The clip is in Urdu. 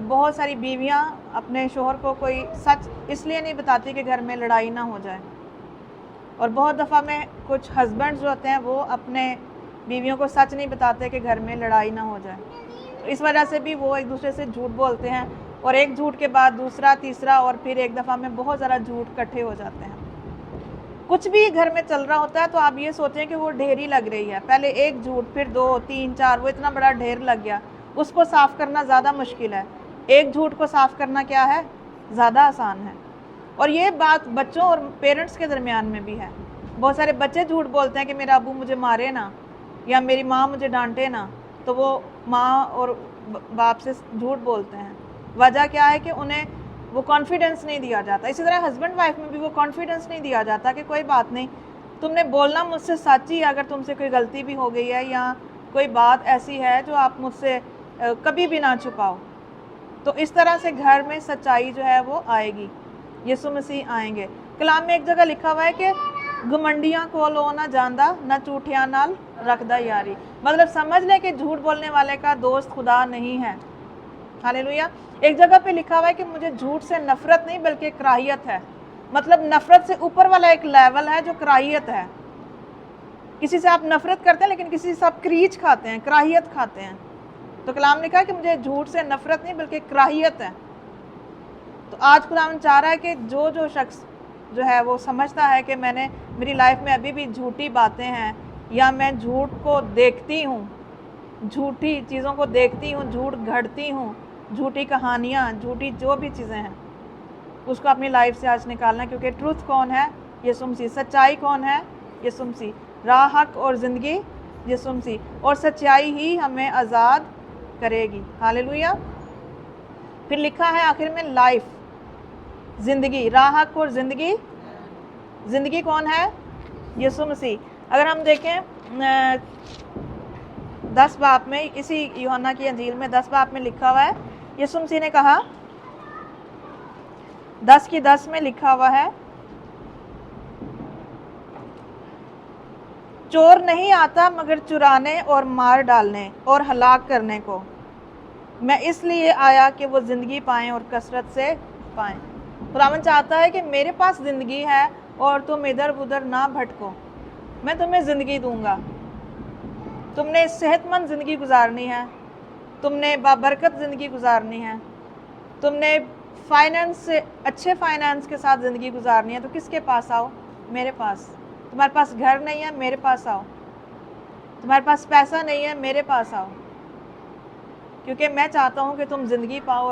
بہت ساری بیویاں اپنے شوہر کو کوئی سچ اس لیے نہیں بتاتی کہ گھر میں لڑائی نہ ہو جائے، اور بہت دفعہ میں کچھ ہسبینڈ جو ہوتے ہیں وہ اپنے بیویوں کو سچ نہیں بتاتے کہ گھر میں لڑائی نہ ہو جائے، تو اس وجہ سے بھی وہ ایک دوسرے سے جھوٹ بولتے ہیں، اور ایک جھوٹ کے بعد دوسرا، تیسرا، اور پھر ایک دفعہ میں بہت زیادہ جھوٹ اکٹھے ہو جاتے ہیں۔ کچھ بھی گھر میں چل رہا ہوتا ہے تو آپ یہ سوچیں کہ وہ ڈھیری لگ رہی ہے، پہلے ایک جھوٹ، پھر 2 3 4، وہ اتنا بڑا ڈھیر لگ گیا، اس کو صاف کرنا زیادہ مشکل ہے، ایک جھوٹ کو صاف کرنا کیا ہے؟ زیادہ آسان ہے۔ اور یہ بات بچوں اور پیرنٹس کے درمیان میں بھی ہے۔ بہت سارے بچے جھوٹ بولتے ہیں کہ میرا ابو مجھے مارے نا، یا میری ماں مجھے ڈانٹے نا، تو وہ ماں اور باپ سے جھوٹ بولتے ہیں۔ وجہ کیا ہے کہ انہیں وہ کانفیڈنس نہیں دیا جاتا۔ اسی طرح ہسبینڈ وائف میں بھی وہ کانفیڈنس نہیں دیا جاتا کہ کوئی بات نہیں، تم نے بولنا مجھ سے سچ ہی، اگر تم سے کوئی غلطی بھی ہو گئی ہے یا کوئی بات ایسی ہے جو آپ مجھ سے کبھی بھی نہ چھپاؤ، تو اس طرح سے گھر میں سچائی جو ہے وہ آئے گی، یسوع مسیح آئیں گے۔ کلام میں ایک جگہ لکھا ہوا ہے کہ گمنڈیاں کو لو نہ جاندہ، نہ چوٹیاں نال رکھدہ یاری، مطلب سمجھ لے کہ جھوٹ بولنے والے کا دوست خدا نہیں ہے۔ ہاللیلویہ۔ ایک جگہ پہ لکھا ہوا ہے کہ مجھے جھوٹ سے نفرت نہیں بلکہ کراہیت ہے، مطلب نفرت سے اوپر والا ایک لیول ہے جو کراہیت ہے۔ کسی سے آپ نفرت کرتے ہیں لیکن کسی سے آپ کریچ کھاتے ہیں، کراہیت کھاتے ہیں، تو کلام لکھا ہے کہ مجھے جھوٹ سے نفرت نہیں بلکہ کراہیت ہے۔ تو آج کلام چاہ رہا ہے کہ جو شخص جو ہے وہ سمجھتا ہے کہ میں نے میری لائف میں ابھی بھی جھوٹی باتیں ہیں، یا میں جھوٹ کو دیکھتی ہوں، جھوٹی چیزوں کو دیکھتی ہوں، جھوٹ گھڑتی ہوں، جھوٹی کہانیاں، جھوٹی جو بھی چیزیں ہیں، اس کو اپنی لائف سے آج نکالنا ہے، کیونکہ ٹروتھ کون ہے؟ یسوع مسیح۔ سچائی کون ہے؟ یسوع مسیح۔ راہ، حق اور زندگی یسوع مسیح، اور سچائی ہی ہمیں آزاد کرے گی۔ ہاللیلویہ۔ پھر لکھا ہے آخر میں لائف، زندگی، راہ، حق اور زندگی۔ زندگی کون ہے؟ یسوع مسیح۔ اگر ہم دیکھیں 10 باب میں، اسی یوحنا کی انجیل میں 10 باب میں لکھا ہوا ہے، یسوع مسیح نے کہا 10:10 میں لکھا ہوا ہے، چور نہیں آتا مگر چرانے اور مار ڈالنے اور ہلاک کرنے کو، میں اس لیے آیا کہ وہ زندگی پائیں اور کثرت سے پائیں۔ خداوند چاہتا ہے کہ میرے پاس زندگی ہے اور تم ادھر ادھر نہ بھٹکو، میں تمہیں زندگی دوں گا۔ تم نے صحت مند زندگی گزارنی ہے، تم نے بابرکت زندگی گزارنی ہے، تم نے فائنانس سے اچھے فائنانس کے ساتھ زندگی گزارنی ہے، تو کس کے پاس آؤ؟ میرے پاس۔ تمہارے پاس گھر نہیں ہے، میرے پاس آؤ۔ تمہارے پاس پیسہ نہیں ہے، میرے پاس آؤ، کیونکہ میں چاہتا ہوں کہ تم زندگی پاؤ۔